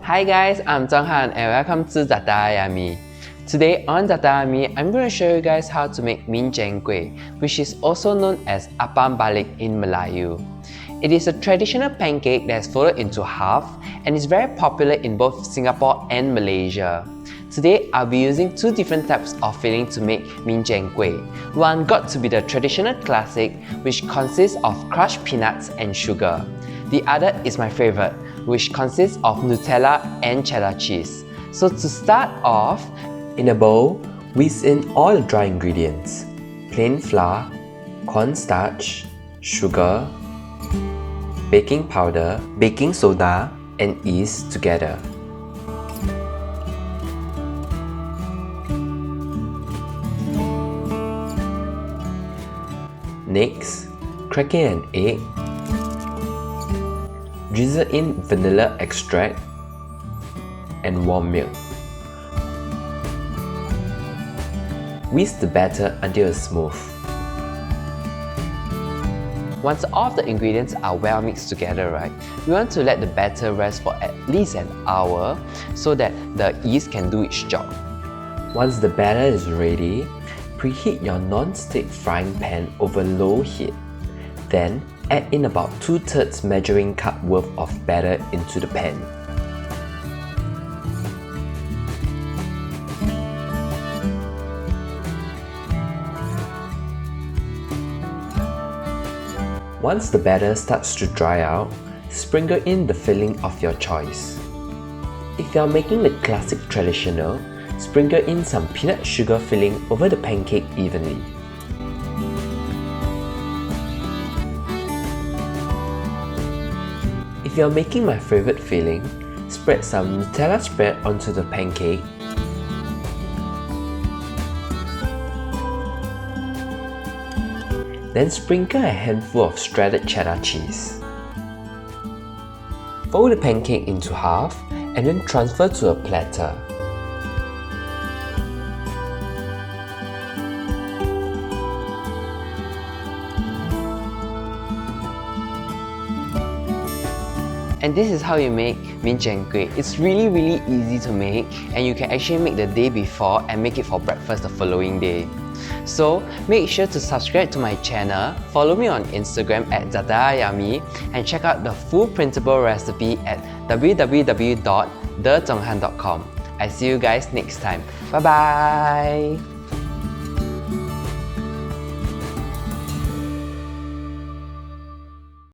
Hi guys, I'm Zhonghan and welcome to Zatayami. Today on Zatayami, I'm going to show you guys how to make Min Jeng Kueh, which is also known as Apam Balik in Melayu. It is a traditional pancake that is folded into half and is very popular in both Singapore and Malaysia. Today, I'll be using two different types of filling to make Min Jeng Kueh. One got to be the traditional classic, which consists of crushed peanuts and sugar. The other is my favorite, which consists of Nutella and cheddar cheese. So to start off, in a bowl, whisk in all the dry ingredients: plain flour, cornstarch, sugar, baking powder, baking soda, and yeast together. Next, crack in an egg, drizzle in vanilla extract, and warm milk. Whisk the batter until it's smooth. Once all of the ingredients are well mixed together, right, we want to let the batter rest for at least an hour so that the yeast can do its job. Once the batter is ready, preheat your non-stick frying pan over low heat. Then, add in about 2/3 measuring cup worth of batter into the pan. Once the batter starts to dry out, sprinkle in the filling of your choice. If you are making the classic traditional, sprinkle in some peanut sugar filling over the pancake evenly. If you are making my favorite filling, spread some Nutella spread onto the pancake. Then sprinkle a handful of shredded cheddar cheese. Fold the pancake into half and then transfer to a platter. And this is how you make Min Jeng Kueh. It's really easy to make, and you can actually make the day before and make it for breakfast the following day. So make sure to subscribe to my channel, follow me on Instagram at Zatayami, and check out the full printable recipe at www.thezhonghan.com. I see you guys next time. Bye bye!